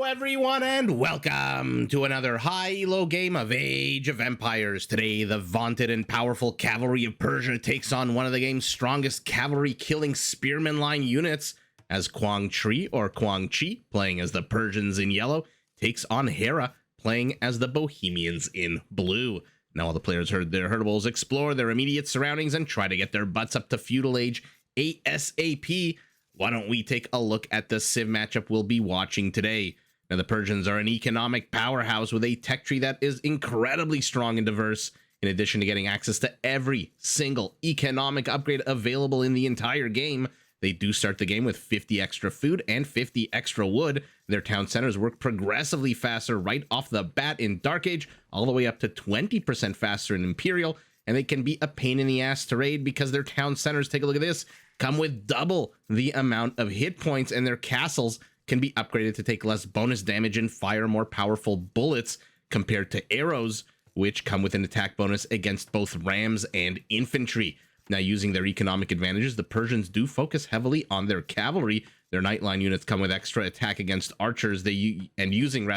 Everyone, and welcome to another high-elo game of Age of Empires. Today, the vaunted and powerful cavalry of Persia takes on one of the game's strongest cavalry-killing spearman line units, as Quảng Trị, or Quảng Trị, playing as the Persians in yellow, takes on Hera, playing as the Bohemians in blue. Now all the players heard their herdables explore their immediate surroundings and try to get their butts up to Feudal Age ASAP. Why don't we take a look at the Civ matchup we'll be watching today? Now, the Persians are an economic powerhouse with a tech tree that is incredibly strong and diverse. In addition to getting access to every single economic upgrade available in the entire game, they do start the game with 50 extra food and 50 extra wood. Their town centers work progressively faster right off the bat in Dark Age, all the way up to 20% faster in Imperial, and they can be a pain in the ass to raid because their town centers, take a look at this, come with double the amount of hit points, and their castles can be upgraded to take less bonus damage and fire more powerful bullets compared to arrows, which come with an attack bonus against both rams and infantry. Now, using their economic advantages, the Persians do focus heavily on their cavalry. Their nightline units come with extra attack against archers. Using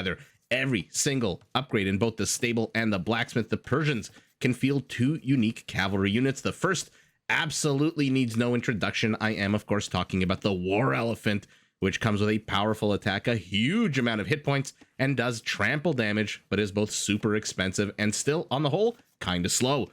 every single upgrade in both the stable and the blacksmith, the Persians can field two unique cavalry units. The first absolutely needs no introduction. I am, of course, talking about the War Elephant, which comes with a powerful attack, a huge amount of hit points, and does trample damage, but is both super expensive and still, on the whole, kind of slow.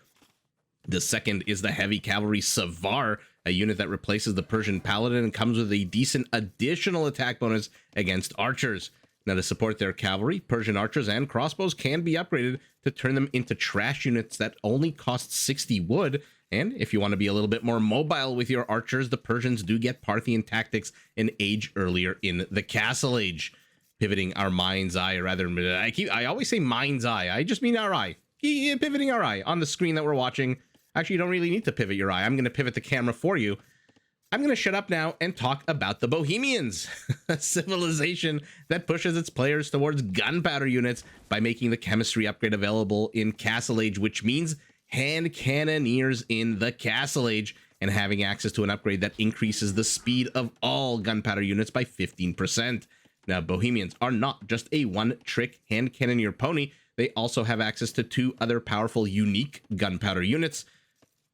The second is the Heavy Cavalry Savar, a unit that replaces the Persian Paladin and comes with a decent additional attack bonus against archers. Now, to support their cavalry, Persian archers and crossbows can be upgraded to turn them into trash units that only cost 60 wood. And if you want to be a little bit more mobile with your archers, the Persians do get Parthian tactics an age earlier in the Castle Age. Pivoting our mind's eye, or rather, I always say mind's eye. I just mean our eye. Pivoting our eye on the screen that we're watching. Actually, you don't really need to pivot your eye. I'm going to pivot the camera for you. I'm going to shut up now and talk about the Bohemians, a civilization that pushes its players towards gunpowder units by making the chemistry upgrade available in Castle Age, which means hand cannoneers in the Castle Age, and having access to an upgrade that increases the speed of all gunpowder units by 15%. Now, Bohemians are not just a one-trick hand cannoneer pony. They also have access to two other powerful, unique gunpowder units.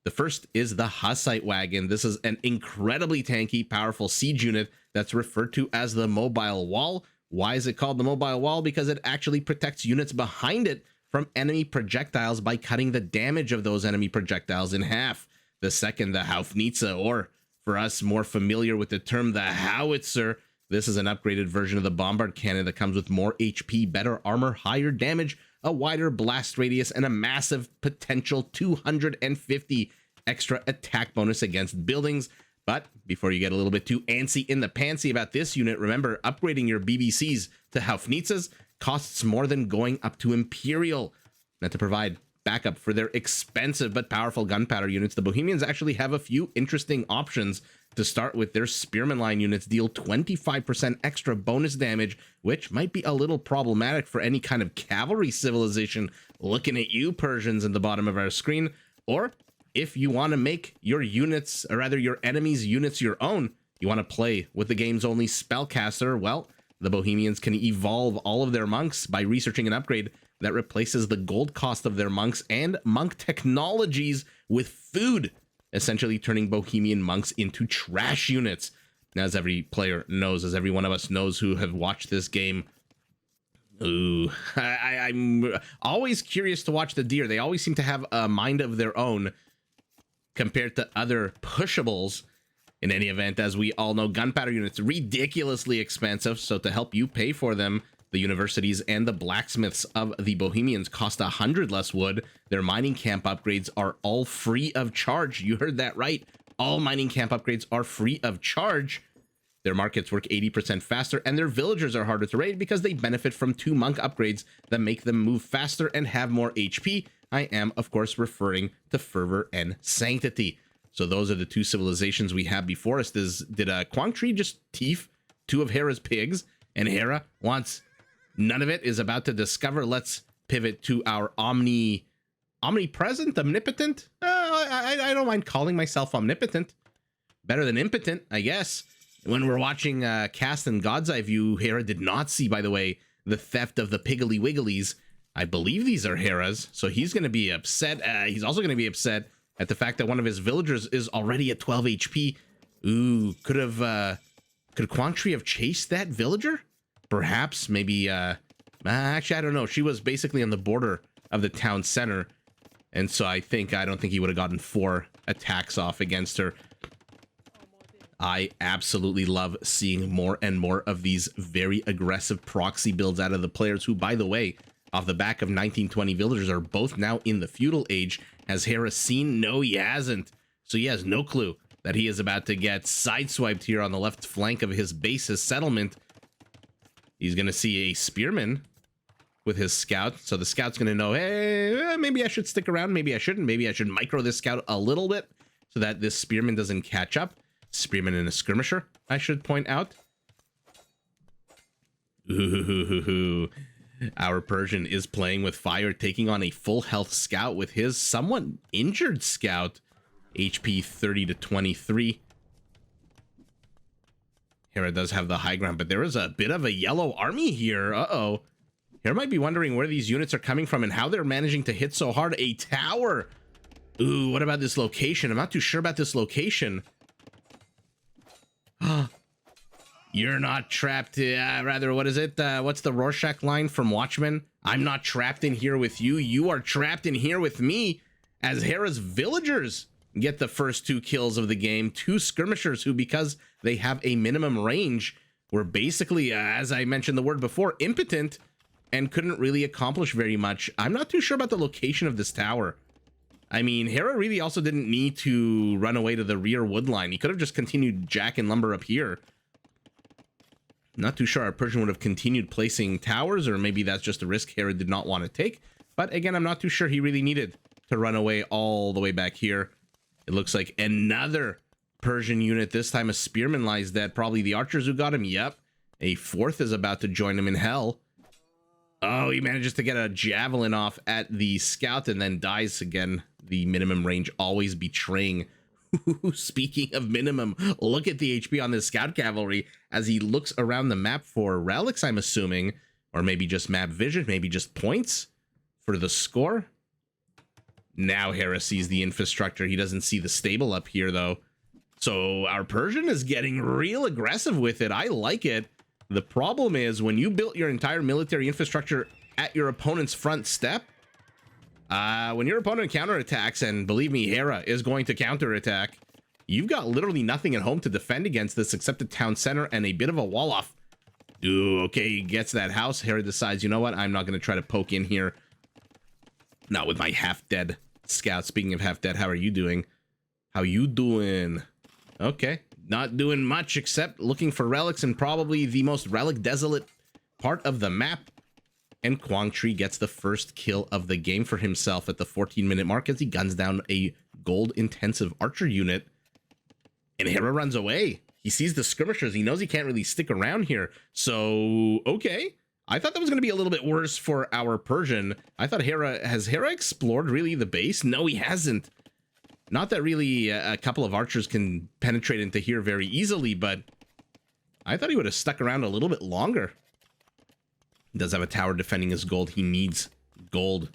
The first is the Hussite Wagon. This is an incredibly tanky, powerful siege unit that's referred to as the Mobile Wall. Why is it called the Mobile Wall? Because it actually protects units behind it from enemy projectiles by cutting the damage of those enemy projectiles in half. The second, the Haufnitze, or for us more familiar with the term, the Howitzer. This is an upgraded version of the bombard cannon that comes with more HP, better armor, higher damage, a wider blast radius, and a massive potential 250 extra attack bonus against buildings. But before you get a little bit too antsy in the pantsy about this unit, remember, upgrading your BBCs to Haufnitzes costs more than going up to Imperial. Now, to provide backup for their expensive but powerful gunpowder units, the Bohemians actually have a few interesting options. To start with, their spearman line units deal 25% extra bonus damage, which might be a little problematic for any kind of cavalry civilization looking at you, Persians, in the bottom of our screen. Or if you want to make your units, or rather your enemies' units, your own, you want to play with the game's only spellcaster, well, the Bohemians can evolve all of their monks by researching an upgrade that replaces the gold cost of their monks and monk technologies with food, essentially turning Bohemian monks into trash units. Now, as every player knows, as every one of us knows who have watched this game, I'm always curious to watch the deer. They always seem to have a mind of their own compared to other pushables. In any event, as we all know, gunpowder units are ridiculously expensive, so to help you pay for them, the universities and the blacksmiths of the Bohemians cost 100 less wood. Their mining camp upgrades are all free of charge. You heard that right. All mining camp upgrades are free of charge. Their markets work 80% faster, and their villagers are harder to raid because they benefit from two monk upgrades that make them move faster and have more HP. I am, of course, referring to Fervor and Sanctity. So those are the two civilizations we have before us. Did Quảng Trị just thief two of Hera's pigs, and Hera wants none of it, is about to discover? Let's pivot to our omnipresent, omnipotent. I don't mind calling myself omnipotent. Better than impotent, I guess. When we're watching Cast and God's Eye View, Hera did not see, by the way, the theft of the Piggly Wigglies. I believe these are Hera's, so he's going to be upset. He's also going to be upset at the fact that one of his villagers is already at 12 HP. Ooh, could Quảng Trị have chased that villager? Perhaps, maybe, actually, I don't know. She was basically on the border of the town center, and so I don't think he would have gotten 4 attacks off against her. I absolutely love seeing more and more of these very aggressive proxy builds out of the players who, by the way, off the back of 1920 villagers, are both now in the Feudal Age. Has Hera seen? No, he hasn't. So he has no clue that he is about to get sideswiped here on the left flank of his base, his settlement. He's going to see a spearman with his scout. So the scout's going to know, hey, maybe I should stick around. Maybe I shouldn't. Maybe I should micro this scout a little bit so that this spearman doesn't catch up. Spearman and a skirmisher, I should point out. Ooh, our Persian is playing with fire, taking on a full health scout with his somewhat injured scout. HP 30 to 23. Hera does have the high ground, but there is a bit of a yellow army here. Uh-oh. Hera might be wondering where these units are coming from and how they're managing to hit so hard. A tower. Ooh, what about this location? I'm not too sure about this location. You're not trapped. Rather, what is it? What's the Rorschach line from Watchmen? I'm not trapped in here with you. You are trapped in here with me. As Hera's villagers get the first 2 kills of the game. 2 skirmishers who, because they have a minimum range, were basically, as I mentioned the word before, impotent and couldn't really accomplish very much. I'm not too sure about the location of this tower. I mean, Hera really also didn't need to run away to the rear wood line. He could have just continued jack and lumber up here. Not too sure our Persian would have continued placing towers, or maybe that's just a risk Hera did not want to take. But again, I'm not too sure he really needed to run away all the way back here. It looks like another Persian unit, this time a spearman lies dead. Probably the archers who got him. Yep. A 4th is about to join him in hell. Oh, he manages to get a javelin off at the scout and then dies again. The minimum range always betraying. Speaking of minimum, look at the HP on this scout cavalry as he looks around the map for relics, I'm assuming, or maybe just map vision, maybe just points for the score. Now Hera sees the infrastructure. He doesn't see the stable up here, though. So our Persian is getting real aggressive with it. I like it. The problem is when you built your entire military infrastructure at your opponent's front step, when your opponent counterattacks, and believe me, Hera is going to counterattack, you've got literally nothing at home to defend against this except the town center and a bit of a wall off. Ooh, okay, he gets that house. Hera decides, you know what? I'm not going to try to poke in here. Not with my half-dead scout. Speaking of half-dead, how are you doing? How you doing? Okay, not doing much except looking for relics and probably the most relic desolate part of the map. And Quảng Trị gets the first kill of the game for himself at the 14-minute mark as he guns down a gold-intensive archer unit. And Hera runs away. He sees the skirmishers. He knows he can't really stick around here. So, okay. I thought that was going to be a little bit worse for our Persian. I thought has Hera explored really the base? No, he hasn't. Not that really a couple of archers can penetrate into here very easily, but I thought he would have stuck around a little bit longer. He does have a tower defending his gold. He needs gold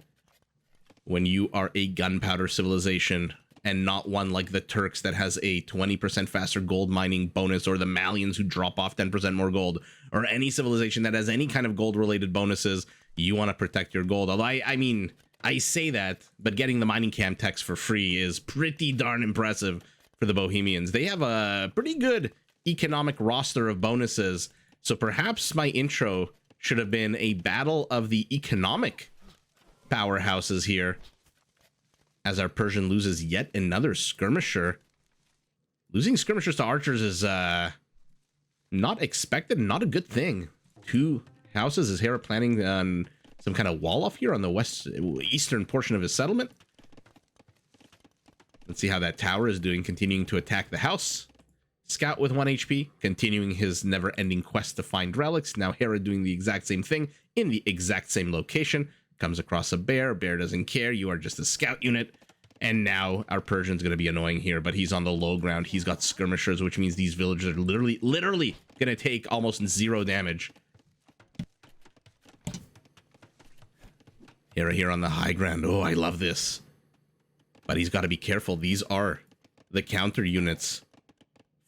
when you are a gunpowder civilization and not one like the Turks that has a 20% faster gold mining bonus, or the Malians who drop off 10% more gold, or any civilization that has any kind of gold related bonuses. You want to protect your gold. Although I mean, I say that, but getting the mining camp techs for free is pretty darn impressive for the Bohemians. They have a pretty good economic roster of bonuses. So perhaps my intro should have been a battle of the economic powerhouses here, as our Persian loses yet another skirmisher. Losing skirmishers to archers is not expected, not a good thing. 2 houses. Is Hera planning on some kind of wall off here on the eastern portion of his settlement? Let's see how that tower is doing, continuing to attack the house. Scout with 1 HP, continuing his never-ending quest to find relics. Now Hera doing the exact same thing in the exact same location. Comes across a bear. Bear doesn't care. You are just a scout unit. And now our Persian's going to be annoying here, but he's on the low ground. He's got skirmishers, which means these villagers are literally going to take almost 0 damage. Hera here on the high ground. Oh, I love this. But he's got to be careful. These are the counter units.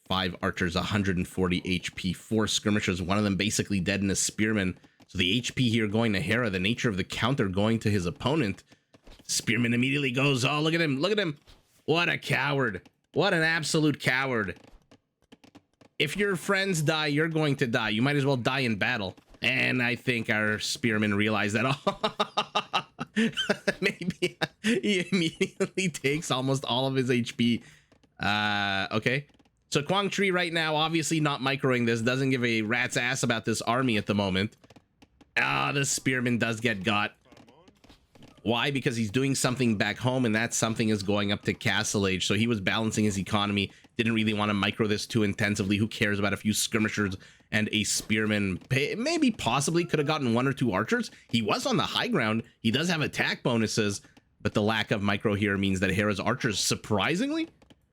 5 archers, 140 HP, 4 skirmishers, one of them basically dead in a spearman. So the HP here going to Hera, the nature of the counter going to his opponent. Spearman immediately goes, oh, look at him, look at him. What a coward. What an absolute coward. If your friends die, you're going to die. You might as well die in battle. And I think our spearman realized that. Maybe he immediately takes almost all of his HP. Okay. So Quảng Trị right now, obviously not microing this, doesn't give a rat's ass about this army at the moment. The spearman does get got. Why? Because he's doing something back home, and that something is going up to Castle Age. So he was balancing his economy, didn't really want to micro this too intensively. Who cares about a few skirmishers and a spearman? Maybe possibly could have gotten 1 or 2 archers. He was on the high ground. He does have attack bonuses, but the lack of micro here means that Hera's archers surprisingly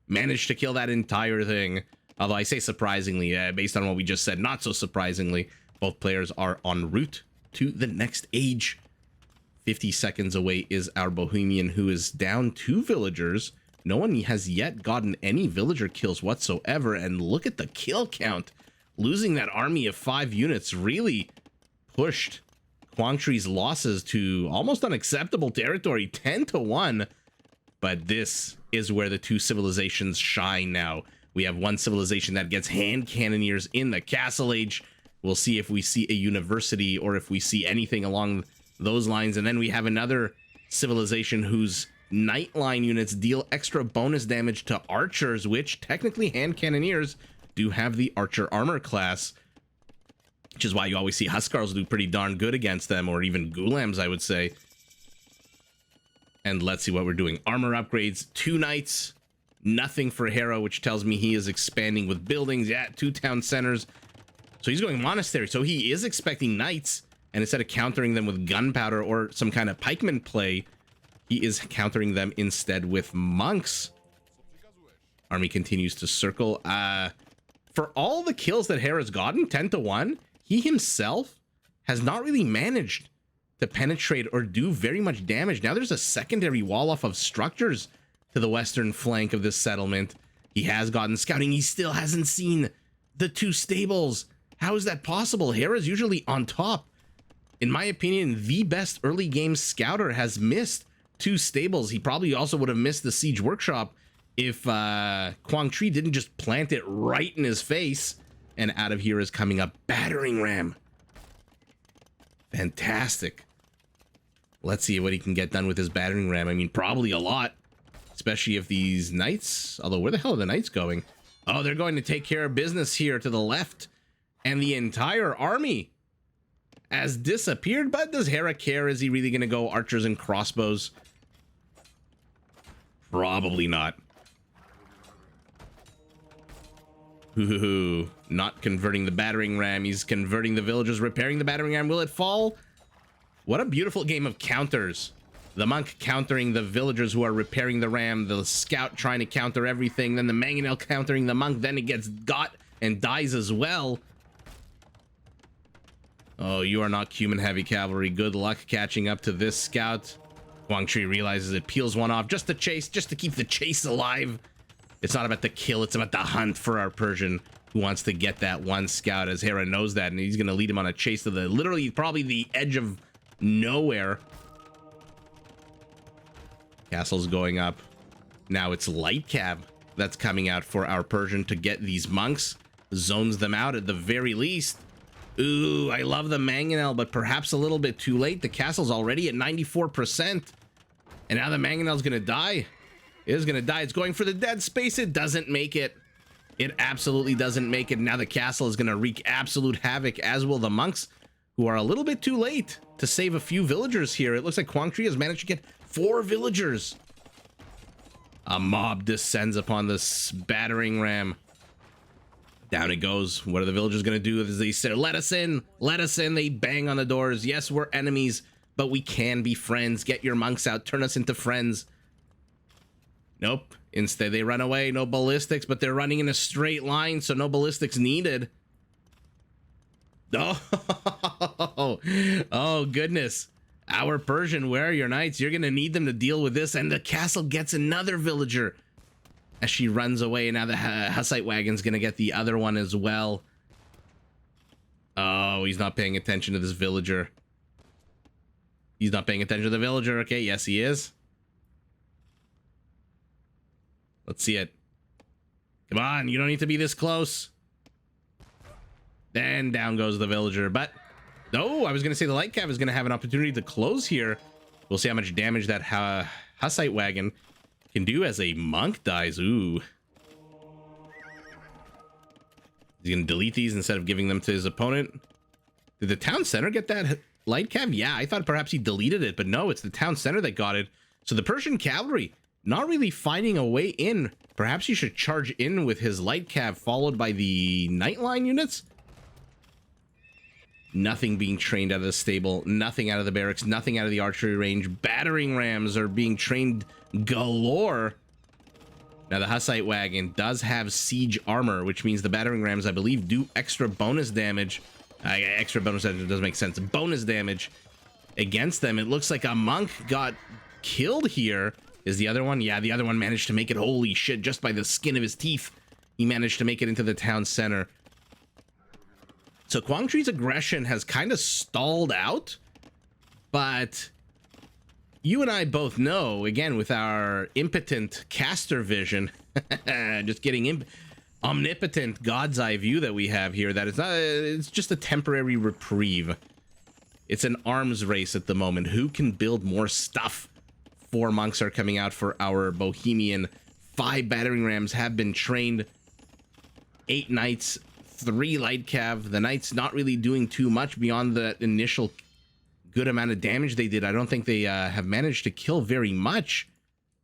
managed to kill that entire thing. Although I say surprisingly, based on what we just said, not so surprisingly. Both players are en route to the next age. 50 seconds away is our Bohemian, who is down 2 villagers. No one has yet gotten any villager kills whatsoever, and look at the kill count. Losing that army of 5 units really pushed Quảng Trị's losses to almost unacceptable territory, 10-1. But this is where the 2 civilizations shine now. We have one civilization that gets hand cannoneers in the Castle Age. We'll see if we see a university or if we see anything along those lines. And then we have another civilization whose Nightline units deal extra bonus damage to archers, which technically hand cannoneers do have the archer armor class, which is why you always see Huskarls do pretty darn good against them, or even Gulams, I would say. And let's see what we're doing. Armor upgrades, 2 knights, nothing for Hera, which tells me he is expanding with buildings. Yeah, 2 town centers. So he's going monastery. So he is expecting knights. And instead of countering them with gunpowder or some kind of pikeman play, he is countering them instead with monks. Army continues to circle. For all the kills that Hera's gotten, 10-1, he himself has not really managed to penetrate or do very much damage. Now there's a secondary wall off of structures to the western flank of this settlement. He has gotten scouting. He still hasn't seen the 2 stables. How is that possible? Hera's usually on top. In my opinion, the best early game scouter has missed 2 stables. He probably also would have missed the siege workshop if Quảng Trị didn't just plant it right in his face. And out of here is coming a battering ram. Fantastic. Let's see what he can get done with his battering ram. I mean, probably a lot, especially if these knights, although where the hell are the knights going? Oh, they're going to take care of business here to the left. And the entire army has disappeared. But does Hera care? Is he really going to go archers and crossbows? Probably not. Ooh, not converting the battering ram. He's converting the villagers, repairing the battering ram. Will it fall? What a beautiful game of counters. The monk countering the villagers who are repairing the ram. The scout trying to counter everything. Then the mangonel countering the monk. Then it gets got and dies as well. Oh, you are not human heavy cavalry. Good luck catching up to this scout. Quảng Trị realizes it, peels one off just to chase, just to keep the chase alive. It's not about the kill, it's about the hunt for our Persian, who wants to get that one scout, as Hera knows that, and he's going to lead him on a chase to the, literally, probably the edge of nowhere. Castle's going up. Now it's light cab that's coming out for our Persian to get these monks. Zones them out at the very least. Ooh, I love the mangonel, but perhaps a little bit too late. The castle's already at 94%. And now the mangonel's gonna die. It is gonna die. It's going for the dead space. It doesn't make it. It absolutely doesn't make it. Now the castle is gonna wreak absolute havoc, as will the monks, who are a little bit too late to save a few villagers here. It looks like Quảng Trị has managed to get 4 villagers. A mob descends upon this battering ram. Down it goes. What are the villagers going to do? As they say, let us in, let us in. They bang on the doors. Yes, we're enemies, but we can be friends. Get your monks out. Turn us into friends. Nope. Instead, they run away. No ballistics, but they're running in a straight line, so no ballistics needed. Oh, oh goodness. Our Persian, where are your knights? You're going to need them to deal with this. And the castle gets another villager as she runs away. Now the Hussite wagon's going to get the other one as well. Oh, he's not paying attention to this villager. He's not paying attention to the villager. Okay, yes, he is. Let's see it. Come on, you don't need to be this close. Then down goes the villager. But, no, I was going to say the light cav is going to have an opportunity to close here. We'll see how much damage that Hussite wagon can do as a monk dies. Ooh. He's going to delete these instead of giving them to his opponent. Did the town center get that light cav? Yeah, I thought perhaps he deleted it, but no, it's the town center that got it. So the Persian cavalry not really finding a way in. Perhaps he should charge in with his light cav followed by the Nightline units. Nothing being trained out of the stable, nothing out of the barracks, nothing out of the archery range. Battering rams are being trained galore. Now the Hussite wagon does have siege armor, which means the battering rams, I believe, do extra bonus damage. Extra bonus damage doesn't make sense. Bonus damage against them. It looks like a monk got killed here. Is the other one? Yeah, the other one managed to make it. Holy shit, just by the skin of his teeth, he managed to make it into the town center. So Quảng Trị aggression has kind of stalled out, but you and I both know, again, with our impotent caster vision, just getting omnipotent God's eye view that we have here, that it's just a temporary reprieve. It's an arms race at the moment. Who can build more stuff? 4 monks are coming out for our Bohemian. 5 battering rams have been trained. 8 knights, 3 light cav. The knights not really doing too much beyond the initial good amount of damage they did. I don't think they have managed to kill very much.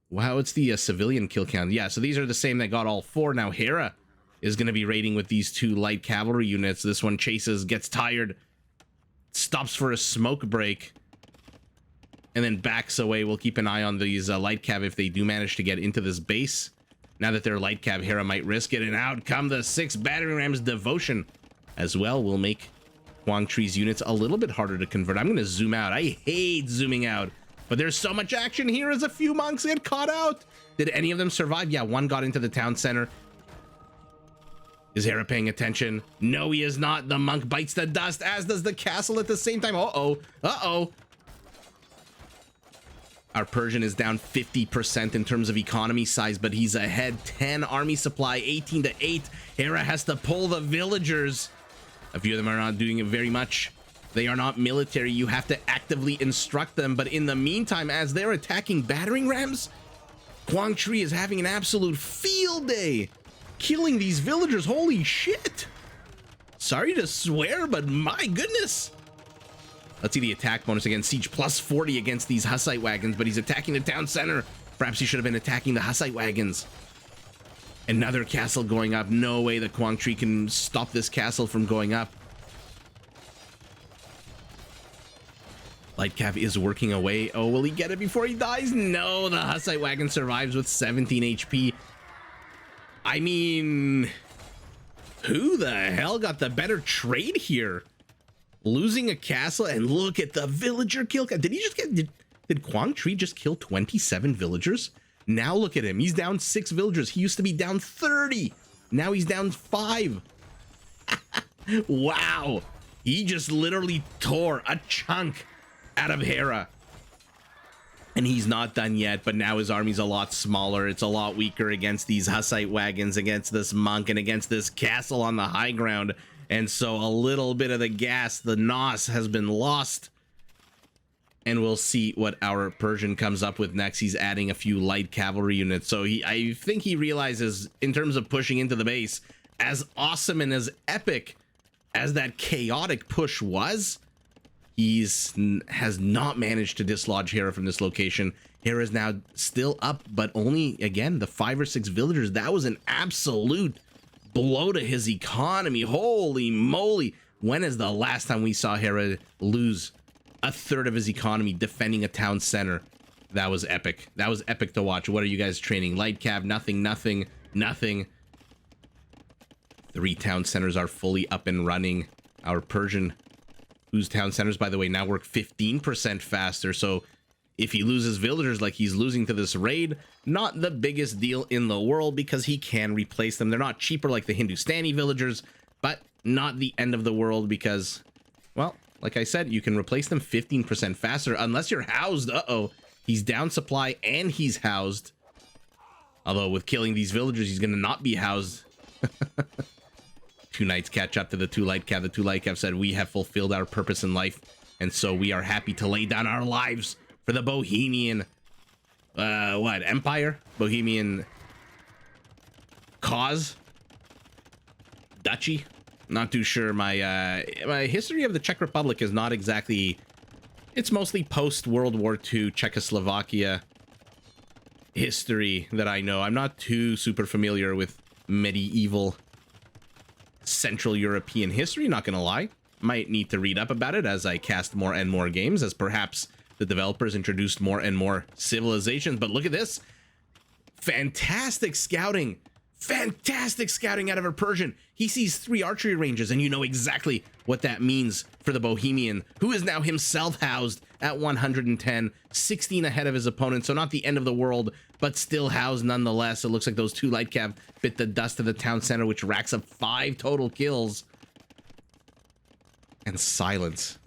Wow, it's the civilian kill count. Yeah, so these are the same that got all 4. Now Hera is going to be raiding with these 2 light cavalry units. This one chases, gets tired, stops for a smoke break, and then backs away. We'll keep an eye on these light cav if they do manage to get into this base. Now that they're light cav, Hera might risk it, and out come the 6 battering rams. Devotion as well will make Quảng Trì's units a little bit harder to convert. I'm going to zoom out. I hate zooming out, but there's so much action here as a few monks get caught out. Did any of them survive? Yeah, one got into the town center. Is Hera paying attention? No, he is not. The monk bites the dust, as does the castle at the same time. Uh-oh. Uh-oh. Our Persian is down 50% in terms of economy size, but he's ahead 10 army supply, 18 to 8. Hera has to pull the villagers. A few of them are not doing it very much. They are not military. You have to actively instruct them. But in the meantime, as they're attacking battering rams, Quảng Trị is having an absolute field day, killing these villagers. Holy shit. Sorry to swear, but my goodness. Let's see the attack bonus again. Siege plus 40 against these Hussite wagons, but he's attacking the town center. Perhaps he should have been attacking the Hussite wagons. Another castle going up. No way that Quảng Trị can stop this castle from going up. Light cav is working away. Oh, will he get it before he dies? No, the Hussite wagon survives with 17 HP. I mean, who the hell got the better trade here? Losing a castle, and look at the villager kill. Did he just get, did Quảng Trị just kill 27 villagers? Now look at him. He's down 6 villagers. He used to be down 30. Now he's down 5. Wow. He just literally tore a chunk out of Hera. And he's not done yet, but now his army's a lot smaller. It's a lot weaker against these Hussite wagons, against this monk, and against this castle on the high ground. And so a little bit of the gas, the nos, has been lost. And we'll see what our Persian comes up with next. He's adding a few light cavalry units. So I think he realizes, in terms of pushing into the base, as awesome and as epic as that chaotic push was, has not managed to dislodge Hera from this location. Hera is now still up, but only, again, the 5 or 6 villagers. That was an absolute blow to his economy. Holy moly. When is the last time we saw Hera lose a third of his economy defending a town center? That was epic. That was epic to watch. What are you guys training? Light cav, nothing, nothing, nothing. 3 town centers are fully up and running. Our Persian, whose town centers, by the way, now work 15% faster. So if he loses villagers like he's losing to this raid, not the biggest deal in the world because he can replace them. They're not cheaper like the Hindustani villagers, but not the end of the world because, well, like I said, you can replace them 15% faster unless you're housed. Uh-oh, he's down supply and he's housed. Although with killing these villagers, he's going to not be housed. 2 knights catch up to the 2 light cav. The 2 light cav said, we have fulfilled our purpose in life, and so we are happy to lay down our lives for the Bohemian, empire? Bohemian cause? Duchy? Not too sure. My history of the Czech Republic is not exactly... It's mostly post-World War II Czechoslovakia history that I know. I'm not too super familiar with medieval Central European history, not gonna lie. Might need to read up about it as I cast more and more games, as perhaps the developers introduced more and more civilizations. But look at this. Fantastic scouting. Fantastic scouting out of our Persian. He sees 3 archery ranges, and you know exactly what that means for the Bohemian, who is now himself housed at 110, 16 ahead of his opponent. So not the end of the world, but still housed nonetheless. It looks like those 2 light cav bit the dust of the town center, which racks up 5 total kills. And silence.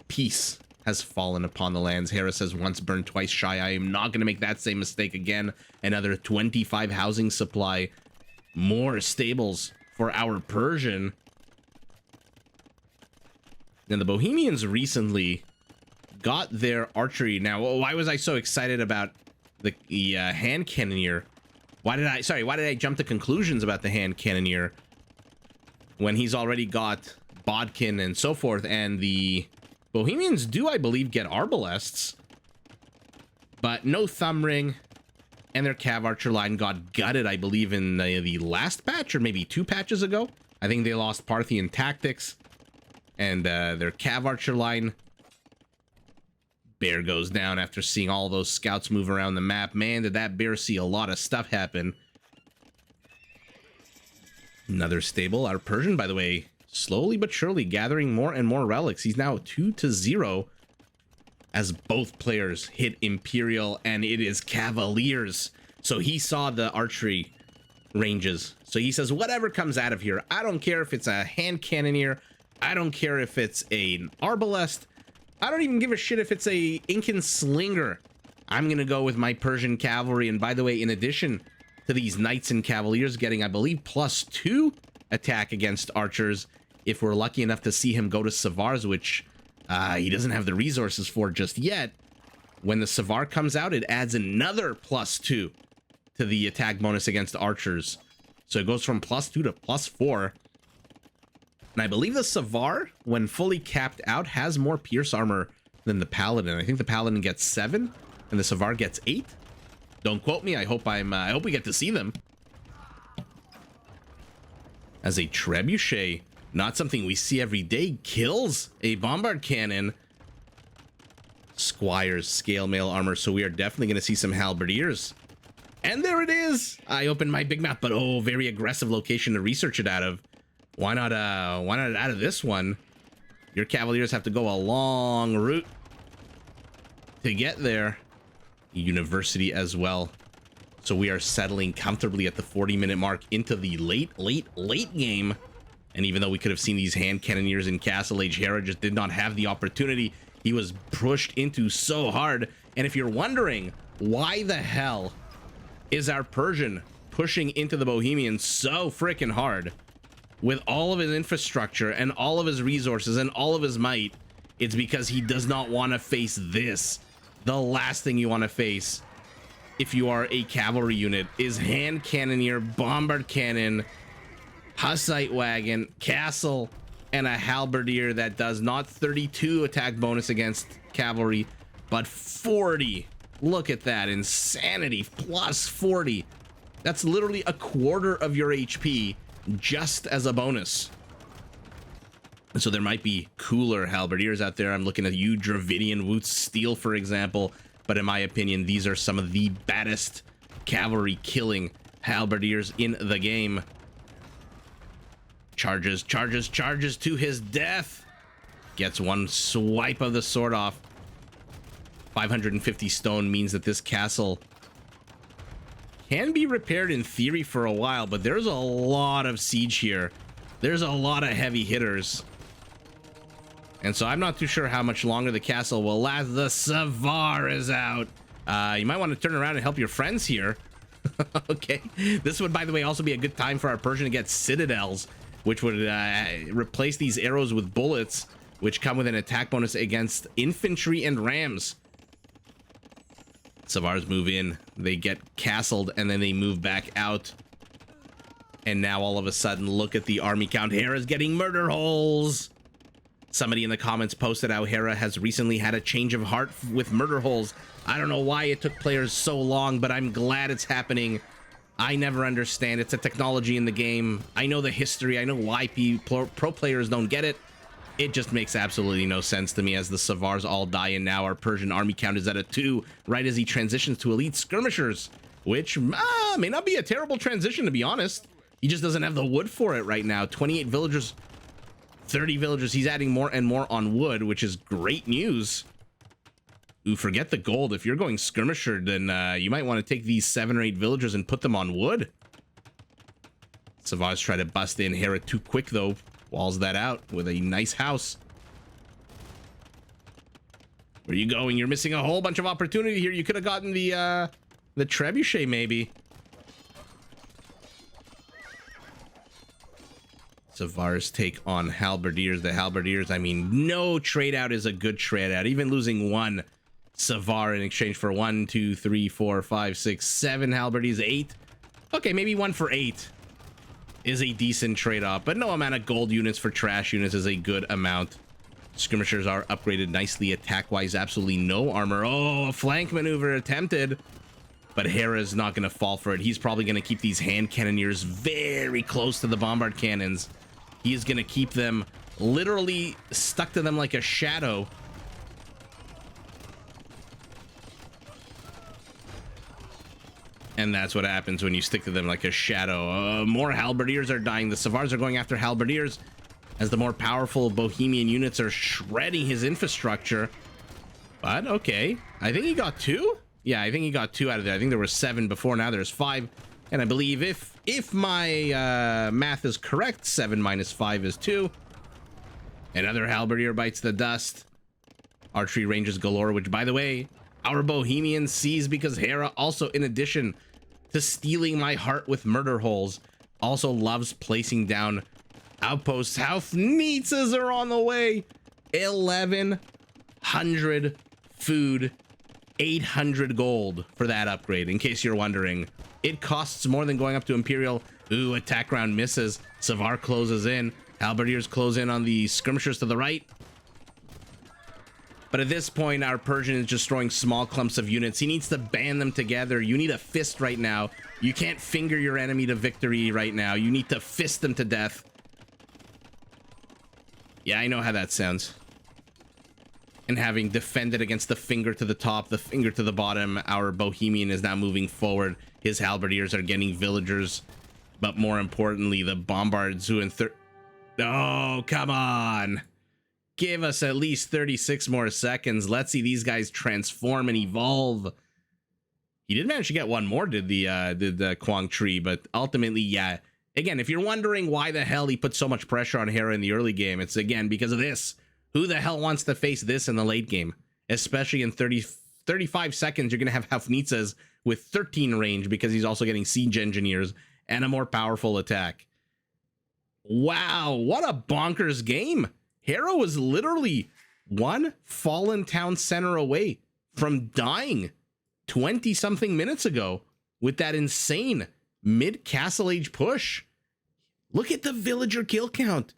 Peace has fallen upon the lands. Hera says, once burned, twice shy. I am not going to make that same mistake again. Another 25 housing supply. More stables for our Persian. And the Bohemians recently got their archery. Now, why was I so excited about the hand cannoneer? Why did I jump to conclusions about the hand cannoneer when he's already got bodkin and so forth? And the Bohemians do, I believe, get arbalests, but no thumb ring. And their cav archer line got gutted, I believe, in the last patch, or maybe 2 patches ago. I think they lost Parthian tactics, and their cav archer line. Bear goes down after seeing all those scouts move around the map. Man, did that bear see a lot of stuff happen. Another stable. Our Persian, by the way, slowly but surely gathering more and more relics. He's now 2-0 as both players hit Imperial, and it is Cavaliers. So he saw the archery ranges. So he says, whatever comes out of here, I don't care if it's a hand cannoneer, I don't care if it's an arbalest, I don't even give a shit if it's a Incan slinger. I'm gonna go with my Persian cavalry. And by the way, in addition to these knights and cavaliers getting, I believe, +2 attack against archers, if we're lucky enough to see him go to Savars, which he doesn't have the resources for just yet. When the Savar comes out, it adds another +2 to the attack bonus against archers. So it goes from +2 to +4. And I believe the Savar, when fully capped out, has more pierce armor than the Paladin. I think the Paladin gets 7 and the Savar gets 8. Don't quote me. I hope we get to see them. As a trebuchet, not something we see every day, kills a bombard cannon. Squire's scale mail armor, so we are definitely going to see some halberdiers. And there it is. I opened my big map, but oh, very aggressive location to research it out of. Why not out of this one? Your cavaliers have to go a long route to get there. University as well. So we are settling comfortably at the 40-minute mark into the late game. And even though we could have seen these hand cannoneers in Castle Age, Hera just did not have the opportunity. He was pushed into so hard. And if you're wondering why the hell is our Persian pushing into the Bohemians so freaking hard with all of his infrastructure and all of his resources and all of his might, it's because he does not want to face this. The last thing you want to face if you are a cavalry unit is hand cannoneer, bombard cannon, Hussite wagon, castle, and a halberdier that does not 32 attack bonus against cavalry, but 40. Look at that insanity. +40. That's literally a quarter of your HP just as a bonus. And so there might be cooler halberdiers out there. I'm looking at you, Dravidian Wootz Steel, for example. But in my opinion, these are some of the baddest cavalry killing halberdiers in the game. Charges, charges, charges to his death. Gets one swipe of the sword off. 550 stone means that this castle can be repaired in theory for a while, but there's a lot of siege here. There's a lot of heavy hitters. And so I'm not too sure how much longer the castle will last. The Savar is out. You might want to turn around and help your friends here. Okay. This would, by the way, also be a good time for our Persian to get citadels, which would replace these arrows with bullets, which come with an attack bonus against infantry and rams. Savars move in, they get castled, and then they move back out. And now all of a sudden, look at the army count. Hera's getting murder holes. Somebody in the comments posted how Hera has recently had a change of heart with murder holes. I don't know why it took players so long, but I'm glad it's happening. I never understand. It's a technology in the game. I know the history. I know why pro players don't get it. It just makes absolutely no sense to me as the Savars all die, and now our Persian army count is at a 2 right as he transitions to elite skirmishers, which may not be a terrible transition, to be honest. He just doesn't have the wood for it right now. 28 villagers, 30 villagers. He's adding more and more on wood, which is great news. Ooh, forget the gold. If you're going skirmisher, then you might want to take these 7 or 8 villagers and put them on wood. Savars try to bust in. Hera too quick, though. Walls that out with a nice house. Where are you going? You're missing a whole bunch of opportunity here. You could have gotten the trebuchet, maybe. Savars take on halberdiers. The halberdiers, I mean, no trade out is a good trade out. Even losing 1 Savar in exchange for 1, 2, 3, 4, 5, 6, 7 halberdiers, 8. Okay, maybe 1 for 8 is a decent trade-off, but no amount of gold units for trash units is a good amount. Skirmishers are upgraded nicely attack-wise. Absolutely no armor. Oh, a flank maneuver attempted, but Hera is not going to fall for it. He's probably going to keep these hand cannoneers very close to the bombard cannons. He is going to keep them literally stuck to them like a shadow. And that's what happens when you stick to them like a shadow. More halberdiers are dying. The Savars are going after halberdiers as the more powerful Bohemian units are shredding his infrastructure. But okay, I think he got 2. Yeah, I think he got 2 out of there. I think there were 7 before. Now there's 5. And I believe if my math is correct, 7 minus 5 is 2. Another halberdier bites the dust. Archery ranges galore, which, by the way, our Bohemian sees because Hera also, in addition to stealing my heart with murder holes, also loves placing down outposts. Haufnitzes are on the way. 1100 food, 800 gold for that upgrade, in case you're wondering. It costs more than going up to Imperial. Ooh, attack round misses. Savar closes in. Halberdiers close in on the skirmishers to the right. But at this point, our Persian is just throwing small clumps of units. He needs to band them together. You need a fist right now. You can't finger your enemy to victory right now. You need to fist them to death. Yeah, I know how that sounds. And having defended against the finger to the top, the finger to the bottom, our Bohemian is now moving forward. His halberdiers are getting villagers. But more importantly, the bombards who in oh, come on. Give us at least 36 more seconds. Let's see these guys transform and evolve. He did manage to get 1 more, did the Quang Tree, but ultimately, yeah. Again, if you're wondering why the hell he put so much pressure on Hera in the early game, it's again because of this. Who the hell wants to face this in the late game? Especially in 35 seconds, you're going to have Haufnitzes with 13 range because he's also getting siege engineers and a more powerful attack. Wow, what a bonkers game. Hera was literally 1 fallen town center away from dying 20-something minutes ago with that insane mid-Castle Age push. Look at the villager kill count.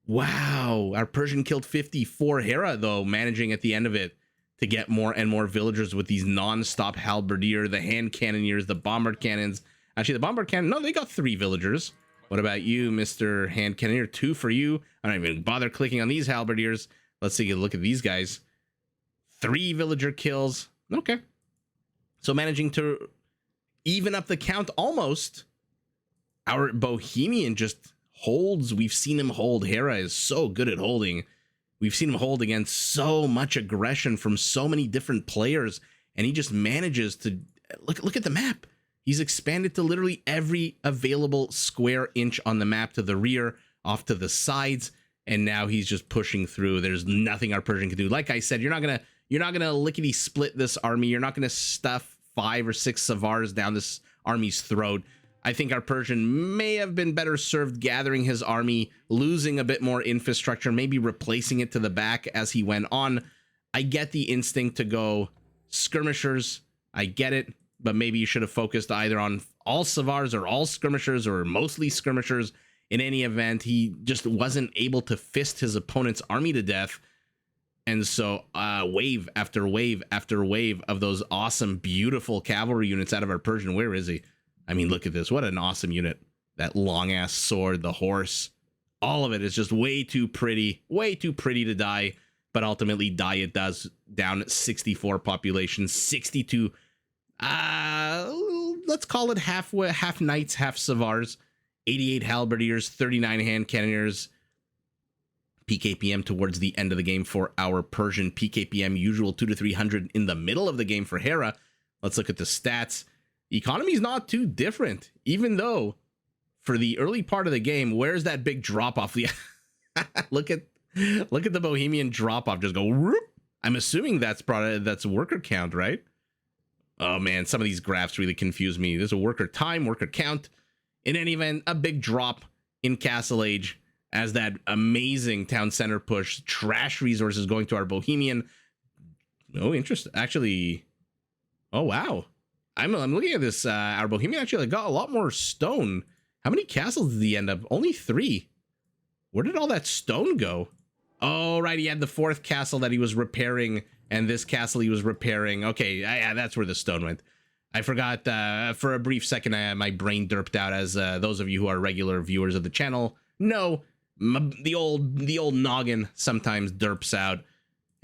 Wow, our Persian killed 54. Hera, though, managing at the end of it to get more and more villagers with these non-stop halberdier, the hand cannoneers, the bombard cannons. Actually, the bombard cannon, no, they got 3 villagers. What about you, Mr. Hand Cannoneer? 2 for you. I don't even bother clicking on these halberdiers. Let's take a look at these guys. 3 villager kills. Okay. So managing to even up the count almost. Our Bohemian just holds. We've seen him hold. Hera is so good at holding. We've seen him hold against so much aggression from so many different players, and he just manages to look at the map. He's expanded to literally every available square inch on the map, to the rear, off to the sides, and now he's just pushing through. There's nothing our Persian can do. Like I said, you're not gonna lickety split this army. You're not gonna stuff 5 or 6 Savars down this army's throat. I think our Persian may have been better served gathering his army, losing a bit more infrastructure, maybe replacing it to the back as he went on. I get the instinct to go skirmishers. I get it, but maybe you should have focused either on all Savars or all skirmishers or mostly skirmishers. In any event, he just wasn't able to fist his opponent's army to death. And so wave after wave after wave of those awesome, beautiful cavalry units out of our Persian. Where is he? I mean, look at this. What an awesome unit. That long-ass sword, the horse. All of it is just way too pretty to die. But ultimately, die it does. Down at 64 population, 62. Let's call it half knights, half Savars. 88 halberdiers, 39 hand cannoneers. PKPM towards the end of the game for our Persian. PKPM usual 200 to 300 in the middle of the game for Hera. Let's look at the stats. Economy's not too different, even though for the early part of the game, where's that big drop off? Look at the Bohemian drop off. Just go whoop. I'm assuming that's worker count, right? Oh man, some of these graphs really confuse me. There's a worker time, worker count. In any event, a big drop in Castle Age as that amazing town center push, trash resources going to our Bohemian. Oh, interesting. Actually, oh wow. I'm looking at this. Our Bohemian actually got a lot more stone. How many castles did he end up? Only 3. Where did all that stone go? Oh, right. He had the 4th castle that he was repairing, and this castle he was repairing. Okay, yeah, that's where the stone went. I forgot for a brief second. My brain derped out, as those of you who are regular viewers of the channel know. The old noggin sometimes derps out.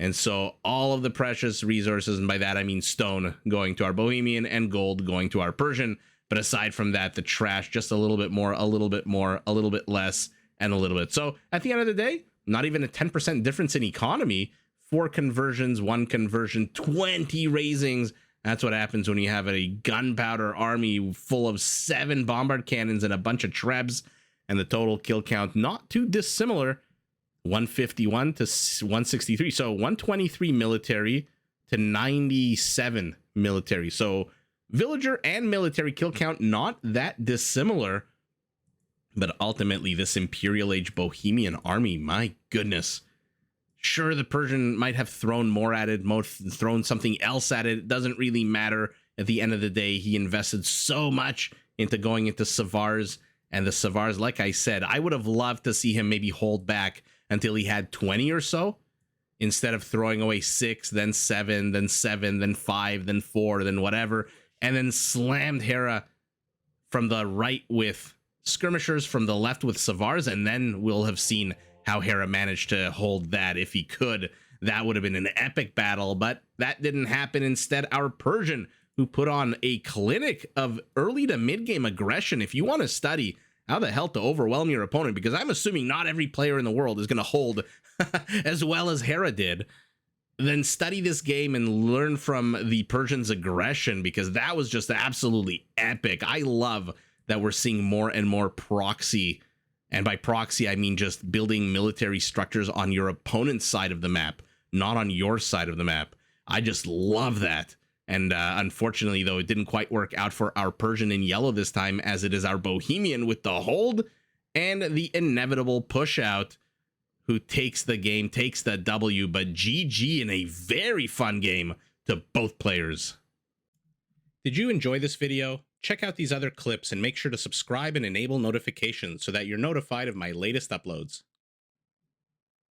And so all of the precious resources, and by that I mean stone, going to our Bohemian and gold going to our Persian. But aside from that, the trash, just a little bit more, a little bit more, a little bit less, and a little bit. So at the end of the day, not even a 10% difference in economy. 4 conversions, 1 conversion, 20 raisings. That's what happens when you have a gunpowder army full of 7 bombard cannons and a bunch of trebs. And the total kill count not too dissimilar. 151 to 163, so 123 military to 97 military. So villager and military kill count not that dissimilar, but ultimately this Imperial Age Bohemian army, my goodness. Sure, the Persian might have thrown more at it, thrown something else at it. It doesn't really matter. At the end of the day, he invested so much into going into Savars, and the Savars, like I said, I would have loved to see him maybe hold back until he had 20 or so, instead of throwing away 6, then 7, then 7, then 5, then 4, then whatever, and then slammed Hera from the right with skirmishers, from the left with Savars, and then we'll have seen how Hera managed to hold that. If he could, that would have been an epic battle, but that didn't happen. Instead, our Persian, who put on a clinic of early to mid-game aggression. If you want to study how the hell to overwhelm your opponent, because I'm assuming not every player in the world is going to hold as well as Hera did, then study this game and learn from the Persians' aggression, because that was just absolutely epic. I love that we're seeing more and more proxy, and by proxy I mean just building military structures on your opponent's side of the map, not on your side of the map. I just love that. And unfortunately, though, it didn't quite work out for our Persian in yellow this time, as it is our Bohemian with the hold and the inevitable push out, who takes the game, takes the W. But GG in a very fun game to both players. Did you enjoy this video? Check out these other clips and make sure to subscribe and enable notifications so that you're notified of my latest uploads.